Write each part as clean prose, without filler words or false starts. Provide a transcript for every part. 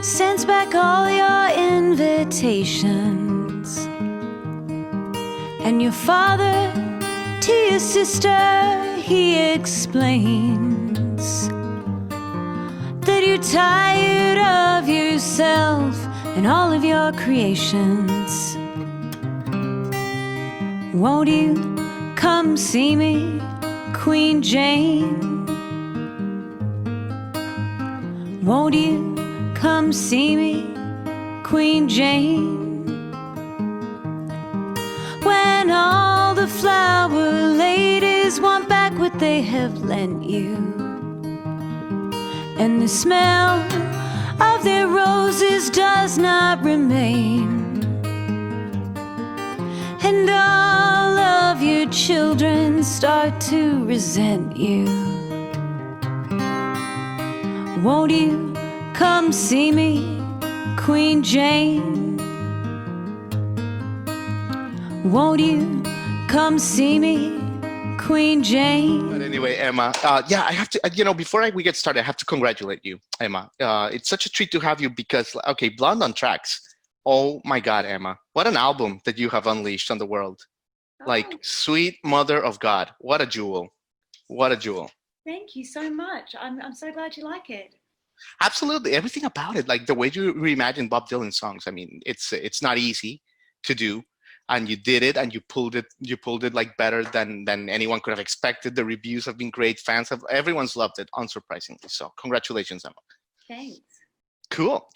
sends back all your invitations. And your father to your sister, he explains that you're tired of yourself and all of your creations. Won't you come see me, Queen Jane? Won't you come see me, Queen Jane? When all the flower ladies want back what they have lent you, and the smell of their roses does not remain, and all of your children start to resent you. Won't you come see me, Queen Jane? Won't you come see me, Queen Jane? But anyway, Emma, yeah, I have to, before we get started, I have to congratulate you, Emma. It's such a treat to have you because, okay, Blonde on Tracks. Oh my God, Emma, what an album that you have unleashed on the world. Like, sweet mother of God, what a jewel. What a jewel. Thank you so much. I'm so glad you like it. Absolutely, everything about it, like the way you reimagine Bob Dylan songs. I mean, it's not easy to do, and you did it, and you pulled it like better than anyone could have expected. The reviews have been great. Everyone's loved it, unsurprisingly. So, congratulations, Emma. Thanks. Cool.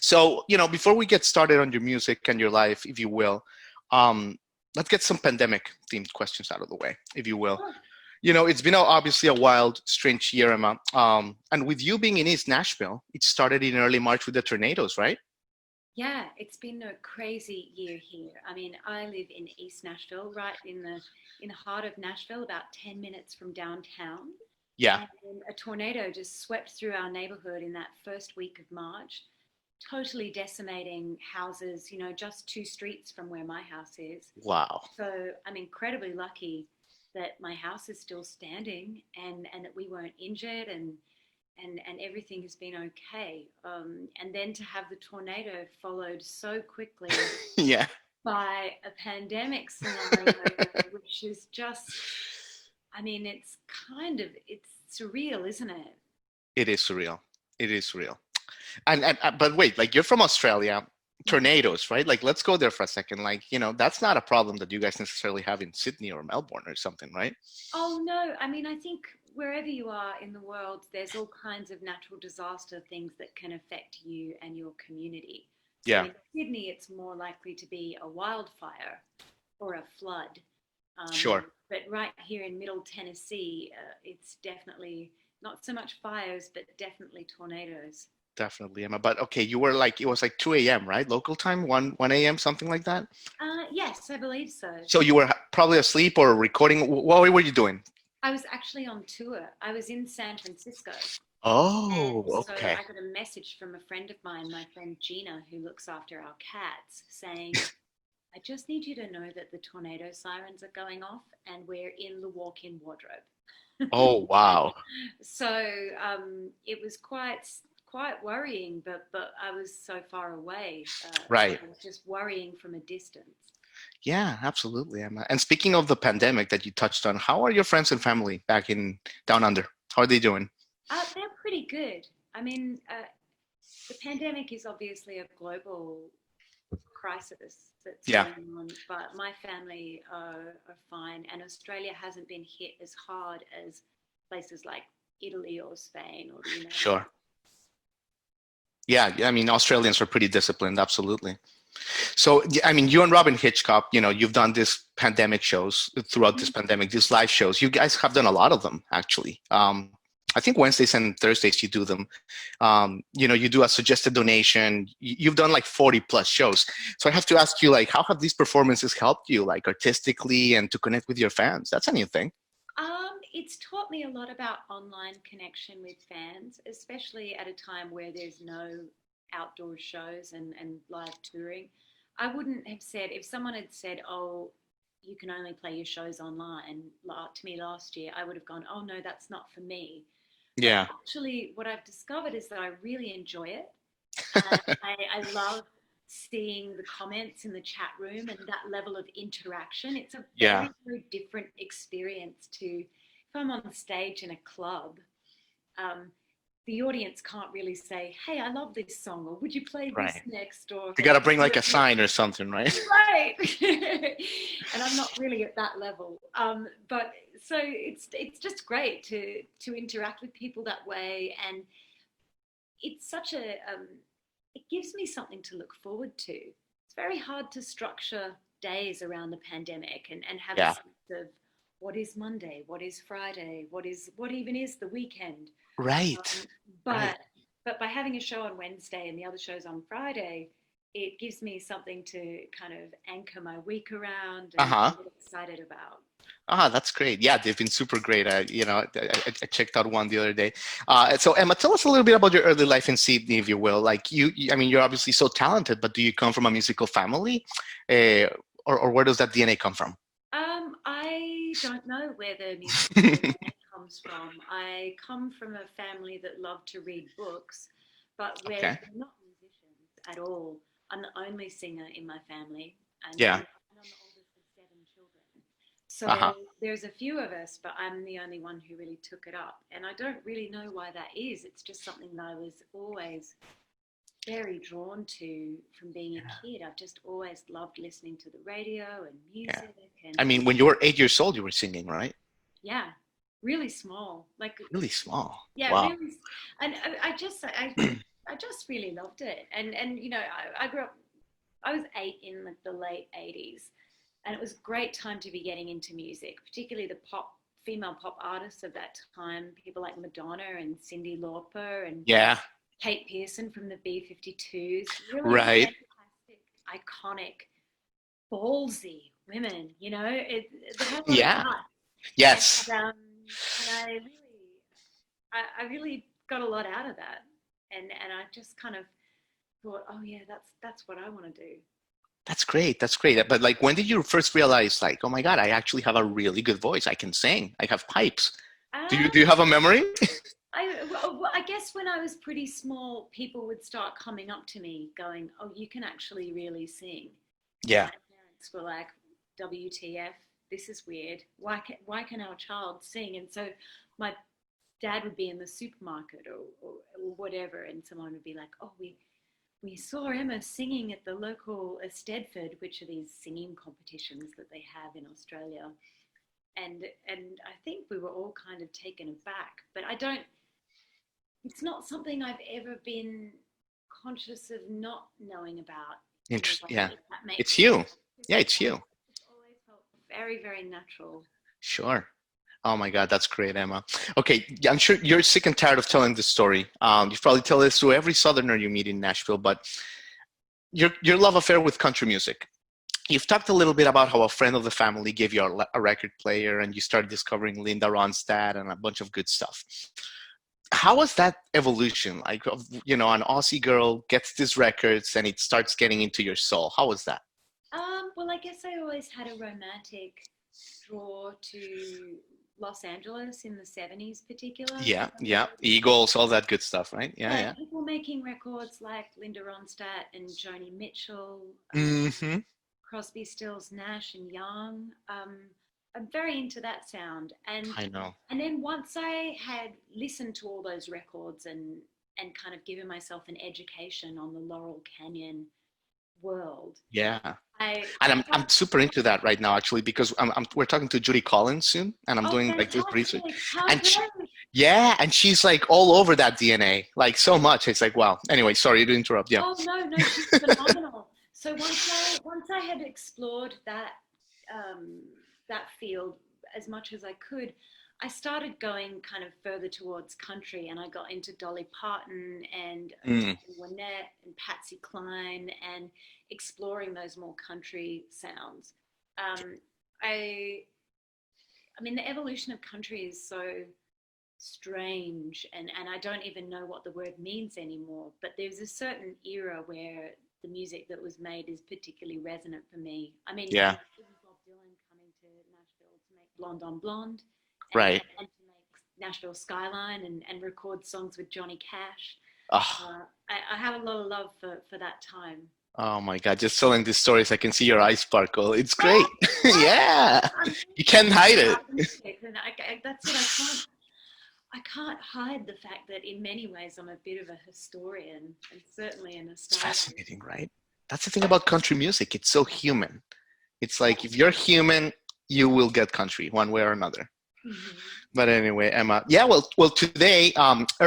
So, before we get started on your music and your life, if you will, let's get some pandemic-themed questions out of the way, if you will. Sure. It's been obviously a wild, strange year, Emma. And with you being in East Nashville, it started in early March with the tornadoes, right? Yeah, it's been a crazy year here. I mean, I live in East Nashville, right in the heart of Nashville, about 10 minutes from downtown. Yeah, And a tornado just swept through our neighborhood in that first week of March, totally decimating houses, just 2 streets from where my house is. wow. So I'm incredibly lucky that my house is still standing and that we weren't injured and everything has been okay. And then to have the tornado followed so quickly Yeah, by a pandemic scenario, which is just, I mean, it's surreal, isn't it? it is surreal. It is surreal. And but wait, like you're from Australia, tornadoes, right? Like let's go there for a second. Like, that's not a problem that you guys necessarily have in Sydney or Melbourne or something, right? Oh, no. I mean, I think wherever you are in the world, there's all kinds of natural disaster things that can affect you and your community. So Yeah, in Sydney, it's more likely to be a wildfire or a flood. sure. But right here in Middle Tennessee, it's definitely not so much fires, but definitely tornadoes. Definitely, Emma. But okay, you were like, it was like 2 a.m., right? Local time, 1 a.m., something like that. Yes, I believe so. So you were probably asleep or recording. What were you doing? I was actually on tour. I was in San Francisco. Oh, And so okay. I got a message from a friend of mine, my friend Gina, who looks after our cats, saying, I just need you to know that the tornado sirens are going off and we're in the walk in wardrobe. Oh, wow. So it was quite worrying, but I was so far away. So Right. I was just worrying from a distance. Yeah, absolutely, Emma. And speaking of the pandemic that you touched on, how are your friends and family back in down under? How are they doing? They're pretty good. I mean, the pandemic is obviously a global crisis that's Yeah, going on, but my family are fine, and Australia hasn't been hit as hard as places like Italy or Spain or the United sure. States. Yeah, I mean, Australians are pretty disciplined, absolutely. So, I mean, you and Robin Hitchcock, you've done this pandemic shows throughout this Mhm. pandemic, these live shows. You guys have done a lot of them, actually. I think Wednesdays and Thursdays you do them. You do a suggested donation. You've done like 40 plus shows. So I have to ask you, like, how have these performances helped you, like, artistically and to connect with your fans? That's a new thing. It's taught me a lot about online connection with fans, especially at a time where there's no outdoor shows and live touring. I wouldn't have said, if someone had said, oh, you can only play your shows online to me last year, I would have gone, oh, no, that's not for me. But Yeah, actually, what I've discovered is that I really enjoy it. I love seeing the comments in the chat room and that level of interaction. It's a Yeah, very different experience to if I'm on stage in a club. Um, the audience can't really say, "Hey, I love this song," or "Would you play this right. next?" Or You gotta bring like a sign or something, right? right. And I'm not really at that level. But so it's just great to interact with people that way, and it's such a it gives me something to look forward to. It's very hard to structure days around the pandemic and have a Yeah, sense of what is Monday, what is Friday, what even is the weekend. right, Um, right. but but by having a show on Wednesday and the other shows on Friday, it gives me something to kind of anchor my week around Uh-huh. and get excited about. Ah, that's great. Yeah, they've been super great. I checked out one the other day. So Emma, tell us a little bit about your early life in Sydney, if you will. Like I mean, you're obviously so talented, but do you come from a musical family, uh, or where does that DNA come from? I don't know where the musical DNA comes from. I come from a family that loved to read books, but Okay. we're not musicians at all. I'm the only singer in my family, Yeah. and I'm the oldest of seven children. So Uh-huh. there's a few of us, but I'm the only one who really took it up. And I don't really know why that is. It's just something that I was always very drawn to from being a kid. I've just always loved listening to the radio and Yeah. music and I mean, when you were 8 years old, you were singing, right? yeah, really small. Like Really small. yeah, Wow. really, and I just really loved it. And you know, I grew up. I was eight in the late '80s, and it was a great time to be getting into music, particularly the female pop artists of that time. People like Madonna and Cyndi Lauper and Yeah. Kate Pearson from the B-52s. Really Right. fantastic, iconic, ballsy women. You know, they had a lot of Yeah. guts, and Yes. and I really got a lot out of that, and I just kind of thought, oh yeah, that's what I want to do. That's great. That's great. But like, when did you first realize, like, oh my God, I actually have a really good voice. I can sing. I have pipes. Do you Um, have a memory? I guess when I was pretty small, people would start coming up to me, going, "Oh, you can actually really sing," and Yeah. my parents were like, "WTF? This is weird. Why can our child sing?" And so my dad would be in the supermarket or whatever, and someone would be like, "Oh, we saw Emma singing at the local Eisteddfod, which are these singing competitions that they have in Australia." And I think we were all kind of taken aback. But I don't. It's not something I've ever been conscious of not knowing about in a Interesting. Yeah. way, if that makes It's sense. you. Yeah, it's you. It's always felt very natural. Sure. Oh my God, that's great, Emma. Okay, yeah, I'm sure you're sick and tired of telling this story. You probably tell this to every Southerner you meet in Nashville, but your love affair with country music. You've talked a little bit about how a friend of the family gave you a record player and you started discovering Linda Ronstadt and a bunch of good stuff. How was that evolution? Like, an Aussie girl gets these records and it starts getting into your soul. How was that? Well, I guess I always had a romantic draw to Los Angeles in the 70s, particular. Yeah, yeah. Eagles, all that good stuff, right? Yeah, Yeah, yeah. people making records like Linda Ronstadt and Joni Mitchell, Mm-hmm. Crosby, Stills, Nash, and Young. I'm very into that sound, I know. and then once I had listened to all those records and kind of given myself an education on the Laurel Canyon world, Yeah. And I I'm got super into that right now, actually, because we're talking to Judy Collins soon, and I'm oh doing like this research. fantastic! How And she, great! yeah, and she's like all over that DNA, like so much. It's like, wow. Anyway, sorry to interrupt. Yeah. Oh no, she's phenomenal. So once I had explored um, that field as much as I could, I started going kind of further towards country, and I got into Dolly Parton and Mm, Wynette and Patsy Cline, and exploring those more country sounds. Um, I I mean, the evolution of country is so strange, and I don't even know what the word means anymore. But there's a certain era where the music that was made is particularly resonant for me. I mean, yeah. even Bob Dylan coming to Nashville to make Blonde on Blonde, Right. and to make Nashville Skyline and record songs with Johnny Cash. Oh, I have a lot of love for that time. oh my God, just telling these stories, I can see your eyes sparkle. It's Yeah, great. Yeah, I'm you can't hide it. about music, and that's it. I can't hide the fact that in many ways I'm a bit of a historian and certainly a It's nostalgist. fascinating, right? That's the thing about country music. It's so human. It's like if you're human, you will get country one way or another. Mhm. But anyway, Emma, yeah, well, today,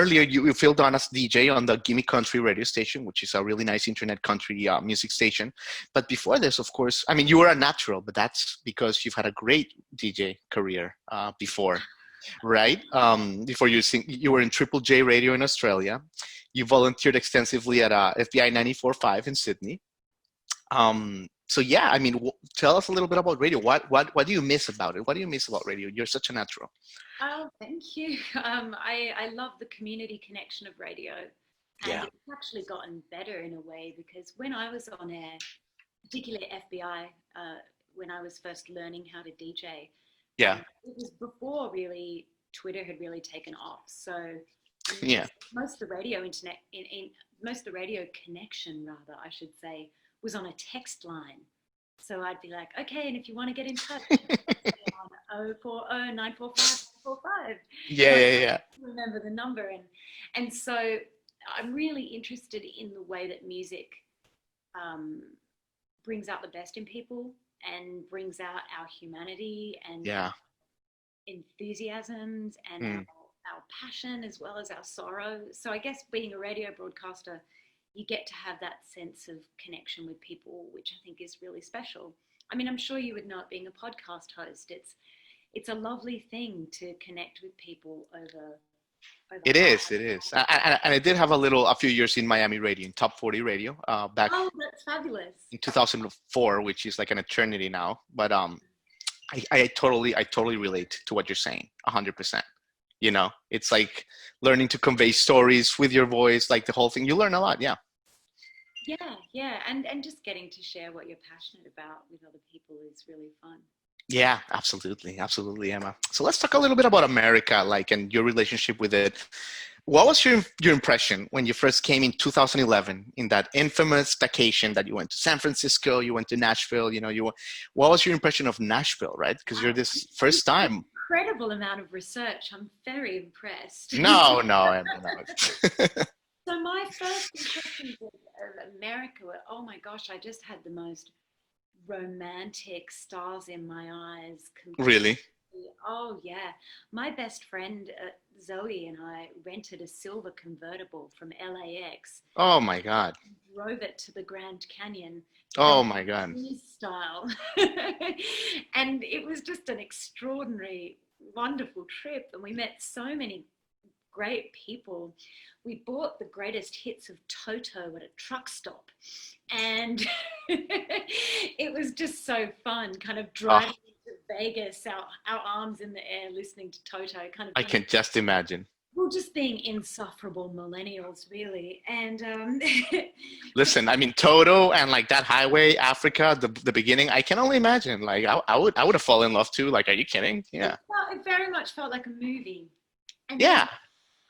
earlier you filled on as DJ on the Gimme Country radio station, which is a really nice internet country music station. But before this, of course, I mean, you were a natural, but that's because you've had a great DJ career before, right? Before you were in Triple J Radio in Australia. You volunteered extensively at FBI 94.5 in Sydney. So yeah, I mean, tell us a little bit about radio. What do you miss about it? What do you miss about radio? You're such a natural. Oh, thank you. I love the community connection of radio, and Yeah, it's actually gotten better in a way because when I was on air, particularly FBI, when I was first learning how to DJ, yeah, it was before really Twitter had really taken off. So yeah. most of the radio internet in most of the radio connection rather I should say was on a text line. So I'd be like, okay, and if you want to get in touch, on 040945945. Yeah, So I yeah, yeah. remember the number, and so I'm really interested in the way that music um, brings out the best in people and brings out our humanity and Yeah. enthusiasms and Mm. our passion as well as our sorrow. So I guess being a radio broadcaster, you get to have that sense of connection with people, which I think is really special. I mean, I'm sure you would know it being a podcast host. It's a lovely thing to connect with people over It hi. is. It is. And I did have a few years in Miami radio, in Top 40 radio, back Oh, that's fabulous. in 2004, which is like an eternity now. But I totally relate to what you're saying, 100%. You know, it's like learning to convey stories with your voice, like the whole thing. You learn a lot. Yeah. Yeah, yeah, and just getting to share what you're passionate about with other people is really fun. Yeah, absolutely, absolutely, Emma. So let's talk a little bit about America, like, and your relationship with it. What was your impression when you first came in 2011 in that infamous vacation that you went to San Francisco, you went to Nashville, what was your impression of Nashville, right? Because you're Wow, this first time. incredible amount of research. I'm very impressed. No, no, Emma, no. So my first impressions of America were, oh my gosh, I just had the most romantic stars in my eyes. Really? Oh yeah, my best friend Zoe and I rented a silver convertible from LAX, Oh my God. drove it to the Grand Canyon, Oh my God. Chinese style, and it was just an extraordinary, wonderful trip. And we met so many great people. We bought the greatest hits of Toto at a truck stop, and it was just so fun, kind of Oh, driving to Vegas, our arms in the air, listening to Toto, kind of I going. can just imagine. We're just being insufferable millennials, really, and Listen, I mean, Toto and like that highway, Africa, the beginning, I can only imagine. Like, I would have fallen in love too. Like, are you kidding? Yeah. it very much felt like a movie. And then Yeah.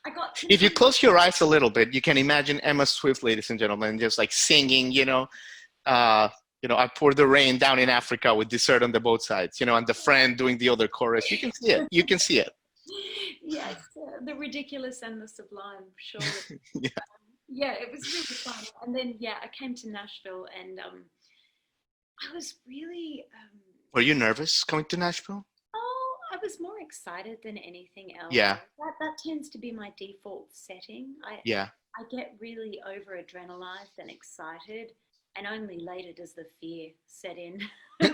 I got to If you know. close your eyes a little bit, you can imagine Emma Swift, ladies and gentlemen, just like singing, uh, I poured the rain down in Africa with dessert on the both sides, and the friend doing the other chorus. You can see it. You can see it. Yes, the ridiculous and the sublime, surely. Yeah. Yeah, it was really fun. And then, yeah, I came to Nashville and I was really, Were you nervous coming to Nashville? I was more excited than anything else. Yeah. That tends to be my default setting. Yeah. I get really over adrenalized and excited, and only later does the fear set in.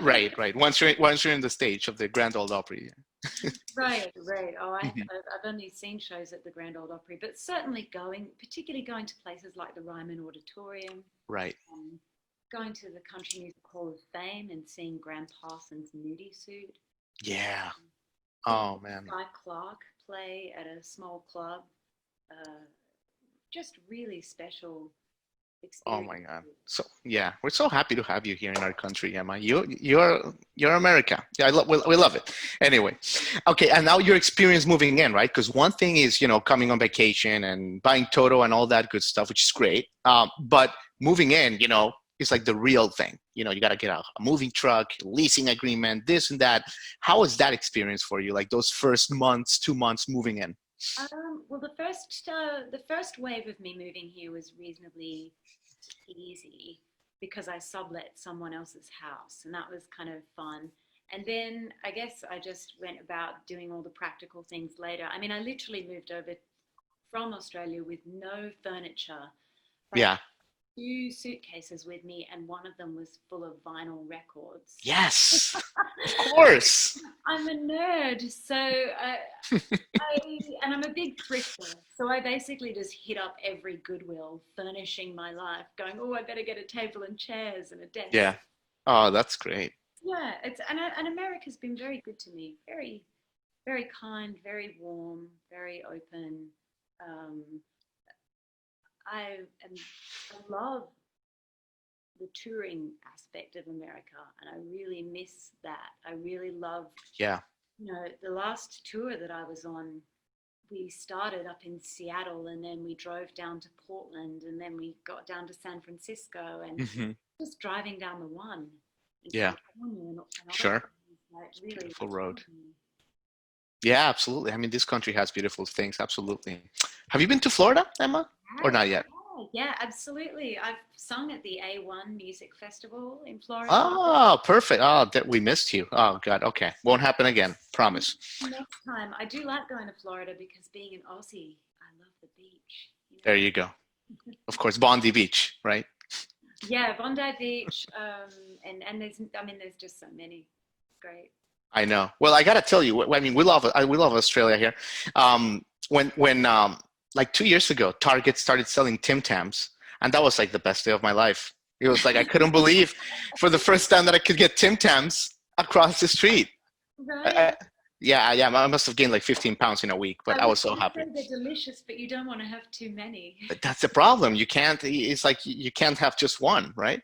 Right. Right. Once you're in the stage of the Grand Ole Opry. Right, right. Oh, Mhm. I've only seen shows at the Grand Ole Opry, but certainly particularly going to places like the Ryman Auditorium, Right. um, going to the Country Music Hall of Fame and seeing Graham Parsons' Nudie Suit, Yeah. seeing Oh man. Guy Clark play at a small club, uh, just really special Oh my experience. God. So yeah, we're so happy to have you here in our country, Emma. You're America. Yeah, we love it. Anyway, okay, and now your experience moving in, right? Because one thing is, coming on vacation and buying Toto and all that good stuff, which is great. But moving in, is like the real thing. You got to get a moving truck, leasing agreement, this and that. How was that experience for you? Like those first months, 2 months moving in? Well, the first wave of me moving here was reasonably easy because I sublet someone else's house, and that was kind of fun. And then I guess I just went about doing all the practical things later. I mean, I literally moved over from Australia with no furniture, but Yeah. two suitcases with me, and one of them was full of vinyl records. Yes. Of course. I'm a nerd, so and I'm a big thrifter, so I basically just hit up every Goodwill, furnishing my life, going, oh, I better get a table and chairs and a desk. Yeah. Oh, that's great. Yeah, and America's been very good to me, very very kind, very warm, very open. Um, I am I love the touring aspect of America, and I really miss that. I really loved, Yeah. the last tour that I was on. We started up in Seattle, and then we drove down to Portland, and then we got down to San Francisco, and Hmm. just driving down the one in Yeah. California and Sure. Oregon, like really. Beautiful road. Yeah, absolutely. I mean, this country has beautiful things. Absolutely. Have you been to Florida, Emma, or not yet? Yeah, absolutely. I've sung at the A1 Music Festival in Florida. Oh, perfect. Oh, that we missed you. Oh, God. Okay. Won't happen again. Promise. Next time, I do like going to Florida because being an Aussie, I love the beach. There you go. Of course, Bondi Beach, right? Yeah, Bondi Beach, and there's just so many. Great. I know. Well, I gotta tell you, I mean, we love Australia here. When like 2 years ago, Target started selling Tim Tams, and that was like the best day of my life. It was like I couldn't believe for the first time that I could get Tim Tams across the street. I, Right. I, yeah, yeah, I must have gained like 15 pounds in a week, but I I was was so going to happy. say they're delicious, but you don't want to have too many. But that's the problem. You can't. It's like you can't have just one, right?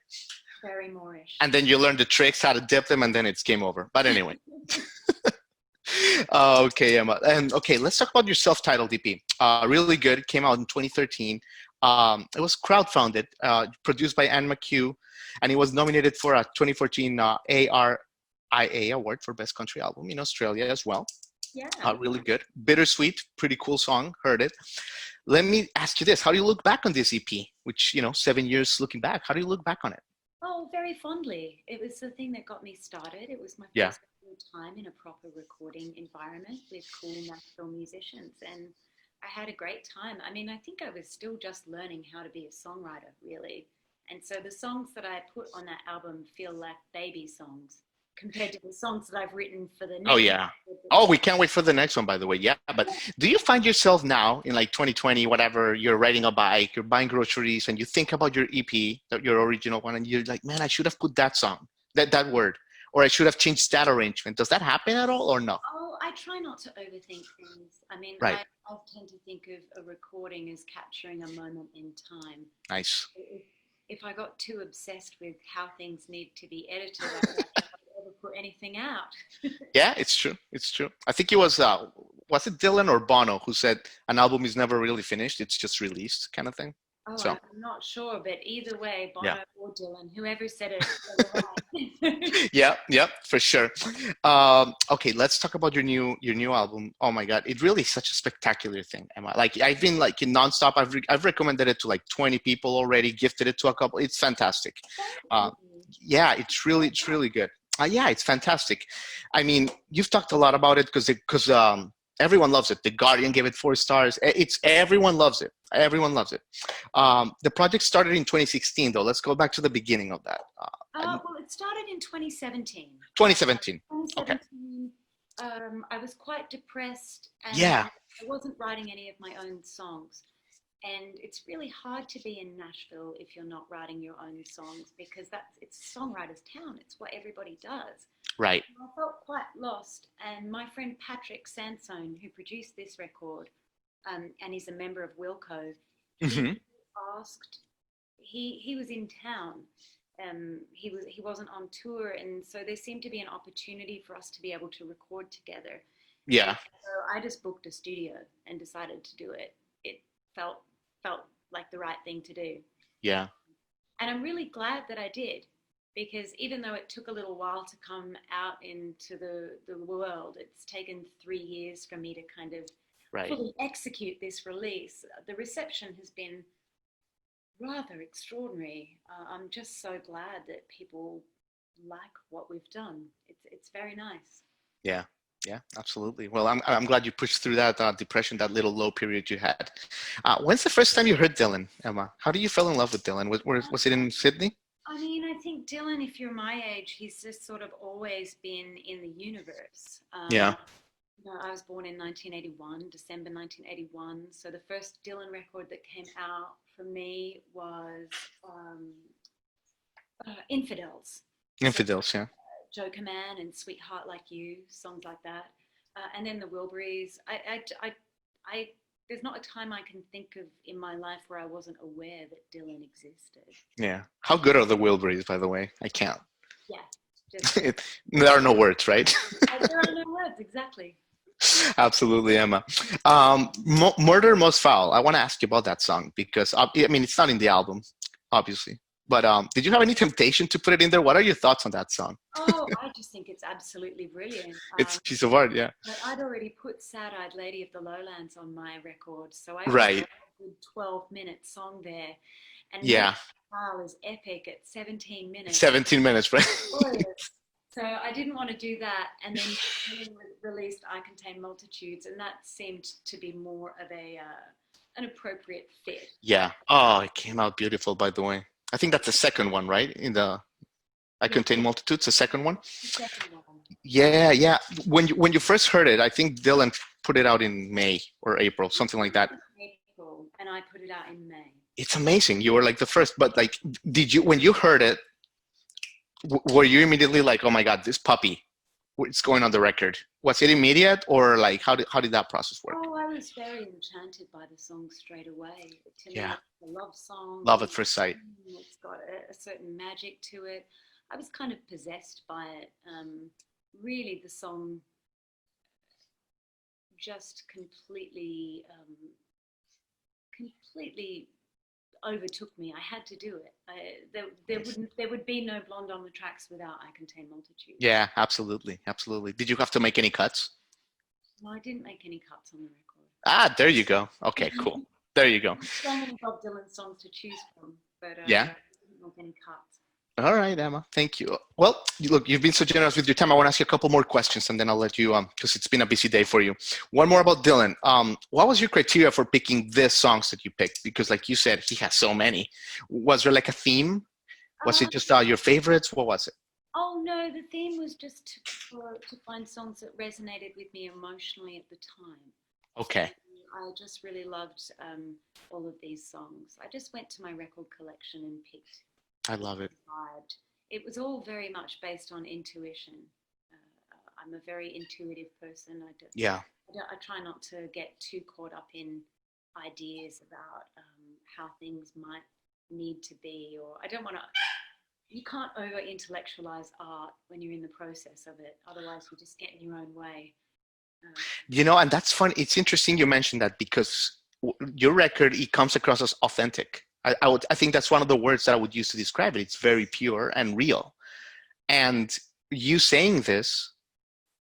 Very Moorish. And then you learn the tricks how to dip them, and then it's game over. But anyway. Okay, Emma. And okay, let's talk about your self-titled EP. Really good. Came out in 2013. It was crowdfunded, produced by Anne McHugh, and it was nominated for a 2014 ARIA Award for Best Country Album in Australia as well. Yeah. Really good. Bittersweet, pretty cool song. Heard it. Let me ask you this: how do you look back on this EP? Which 7 years looking back, how do you look back on it? Oh, very fondly. It was the thing that got me started. It was my Yeah. first real time in a proper recording environment with cool Nashville musicians, and I had a great time. I mean, I think I was still just learning how to be a songwriter, really. And so the songs that I put on that album feel like baby songs compared to the songs that I've written for the Oh next yeah. record. Oh, we can't wait for the next one, by the way. Yeah, but do you find yourself now in like 2020, whatever, you're riding a bike, you're buying groceries, and you think about your EP, your original one, and you're like, man, I should have put that song, that word, or I should have changed that arrangement. Does that happen at all, or no? Oh, I try not to overthink things. I mean, Right. I tend to think of a recording as capturing a moment in time. Nice. If I got too obsessed with how things need to be edited, I don't think I'd ever put anything out. Yeah, it's true. It's true. I think it was it Dylan or Bono who said an album is never really finished; it's just released, kind of thing. Oh, So I'm not sure, but either way, yeah. Bono or Dylan, whoever said it, they were right. Yeah, yeah, for sure. Okay, let's talk about your new album. Oh my God, it really is such a spectacular thing, Emma. Like I've been like in nonstop. I've recommended it to like 20 people already. Gifted it to a couple. It's fantastic. Uh, yeah, it's really good. Yeah, it's fantastic. I mean, you've talked a lot about it because everyone loves it. The Guardian gave it 4 stars. It's everyone loves it. Everyone loves it. The project started in 2016, though. Let's go back to the beginning of that. Well, it started in 2017. 2017. Okay. 2017, I was quite depressed and Yeah. I wasn't writing any of my own songs. And it's really hard to be in Nashville if you're not writing your own songs because it's a songwriter's town. It's what everybody does. Right. And I felt quite lost. And my friend Patrick Sansone, who produced this record, and he's a member of Wilco, he Hmm. asked he was in town. He wasn't on tour, and so there seemed to be an opportunity for us to be able to record together. And Yeah. so I just booked a studio and decided to do it. It felt felt like the right thing to do. Yeah. And I'm really glad that I did, because even though it took a little while to come out into the world, it's taken 3 years for me to kind of Right. fully execute this release. The reception has been rather extraordinary. I'm just so glad that people like what we've done. It's very nice. Yeah. Yeah, absolutely. Well, I'm glad you pushed through that depression, that little low period you had. When's the first time you heard Dylan, Emma? How did you fall in love with Dylan? Was it in Sydney? I mean, I think Dylan, if you're my age, he's just sort of always been in the universe. Yeah. No, I was born in 1981, December 1981. So the first Dylan record that came out for me was Infidels. So Infidels, yeah. Joker Man and Sweetheart Like You, songs like that. And then the Wilburys. I, there's not a time I can think of in my life where I wasn't aware that Dylan existed. Yeah. How good are the Wilburys, by the way? I can't. Yeah, just There are no words, right? there are no words, exactly. Absolutely, Emma. Murder Most Foul. I want to ask you about that song because I mean it's not in the album, obviously. But did you have any temptation to put it in there? What are your thoughts on that song? Oh, I just think it's absolutely brilliant. It's a piece of art, yeah. But I'd already put Sad-Eyed Lady of the Lowlands on my record, so I already Right. had a good 12-minute song there. And Yeah. File is epic at 17 minutes. 17 minutes, right? Glorious. So I didn't want to do that, and then released I Contain Multitudes, and that seemed to be more of an appropriate fit. Yeah. Oh, it came out beautiful, by the way. I think that's the second one, right? In the I Contain Multitudes, the second one. The second one. Yeah, yeah. When you first heard it, I think Dylan put it out in May or April, something like that. April, and I put it out in May. It's amazing. You were like the first, but like, did you when you heard it, were you immediately like, oh my God, this puppy, it's going on the record? Was it immediate or like, how did that process work? Oh, I was very enchanted by the song straight away. To me, Yeah. it's a love song. Love at first sight. It's got a certain magic to it. I was kind of possessed by it. Really, the song just completely overtook me. I had to do it. There would be no Blonde on the Tracks without I Contain Multitudes. Yeah, absolutely, absolutely. Did you have to make any cuts? No, I didn't make any cuts on the record. Ah, there you go. Okay, cool. There you go. So many Bob Dylan songs to choose from, but Yeah. I didn't make any cuts. All right, Emma. Thank you. Well, look, you've been so generous with your time. I want to ask you a couple more questions, and then I'll let you, because it's been a busy day for you. One more about Dylan. What was your criteria for picking the songs that you picked? Because, like you said, he has so many. Was there like a theme? Was it just your favorites? What was it? Oh no, the theme was just to find songs that resonated with me emotionally at the time. Okay. I just really loved all of these songs. I just went to my record collection and picked. I love it. It was all very much based on intuition. I'm a very intuitive person. I try not to get too caught up in ideas about how things might need to be, or I don't want to. You can't over intellectualize art when you're in the process of it. Otherwise, you just get in your own way. And that's fun. It's interesting you mentioned that because your record, it comes across as authentic. I think that's one of the words that I would use to describe it. It's very pure and real. And you saying this,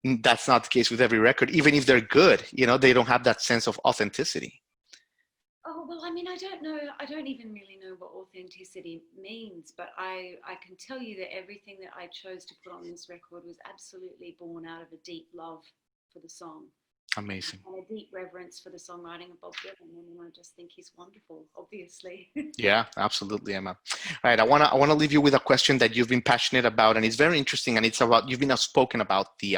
that's not the case with every record. Even if they're good, they don't have that sense of authenticity. Oh, well, I mean, I don't know. I don't even really know what authenticity means, but I can tell you that everything that I chose to put on this record was absolutely born out of a deep love for the song. Amazing. And a deep reverence for the songwriting of Bob Dylan. And I just think he's wonderful, obviously. Yeah, absolutely, Emma. All right, I wanna leave you with a question that you've been passionate about, and it's very interesting, and it's about you've been outspoken about the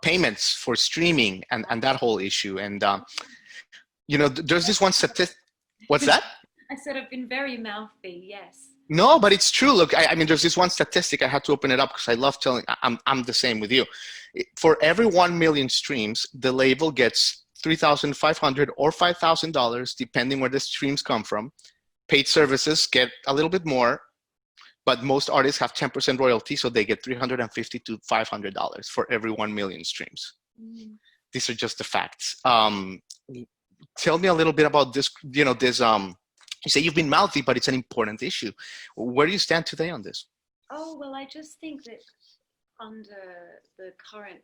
payments for streaming and that whole issue. And there's this one statistic. What's that? I said I've been very mouthy, yes. No, but it's true. Look, I mean, there's this one statistic. I had to open it up because I love telling. I'm the same with you. For every 1 million streams, the label gets $3,500 or $5,000, depending where the streams come from, paid services get a little bit more, but most artists have 10% royalty, so they get $350 to $500 for every 1 million streams. Mm. These are just the facts. Tell me a little bit about this. You say you've been mouthy, but it's an important issue. Where do you stand today on this? Oh, well, I just think that under the current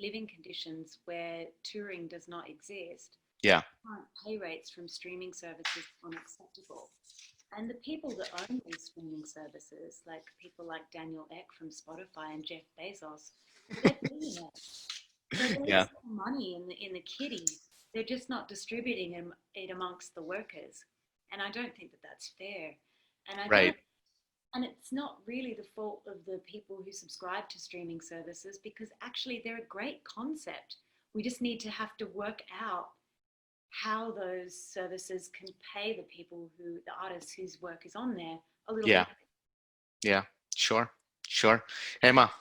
living conditions where touring does not exist, Yeah, current pay rates from streaming services are unacceptable. And the people that own these streaming services, like people like Daniel Ek from Spotify and Jeff Bezos, they're billionaires. So yeah, there's money in the kitty. They're just not distributing it amongst the workers. And I don't think that that's fair. And I right. don't, and it's not really the fault of the people who subscribe to streaming services because actually they're a great concept. We just need to have to work out how those services can pay the people the artists whose work is on there a little Yeah, bit. yeah, sure, sure. Emma,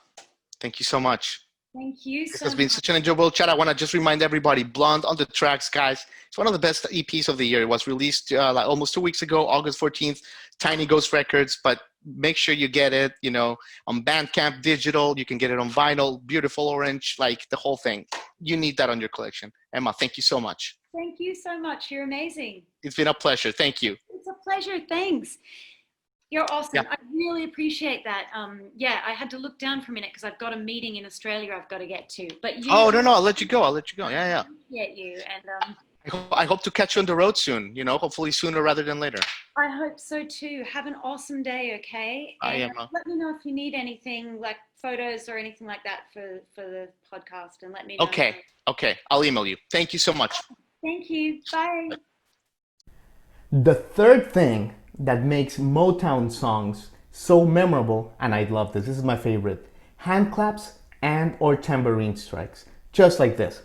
thank you so much. Thank you This so has been much. such an enjoyable chat. I want to just remind everybody, Blonde on the Tracks, guys. It's one of the best EPs of the year. It was released like almost 2 weeks ago, August 14th, Tiny Ghost Records. But make sure you get it, on Bandcamp digital. You can get it on vinyl, beautiful orange, like the whole thing. You need that on your collection. Emma, thank you so much. Thank you so much. You're amazing. It's been a pleasure. Thank you. It's a pleasure. Thanks. You're Yeah. awesome. I really appreciate that. Yeah, I had to look down for a minute because I've got a meeting in Australia I've got to get to. But Oh, no, I'll let you go. I'll let you go. Yeah, yeah. appreciate you, and I hope to catch you on the road soon, hopefully sooner rather than later. I hope so too. Have an awesome day, okay? Bye, And Emma. let me know if you need anything like photos or anything like that for the podcast, and let me know. Okay. I'll email you. Thank you so much. Thank you. Bye. The third thing that makes Motown songs so memorable, and I love this is my favorite, hand claps and or tambourine strikes, just like this.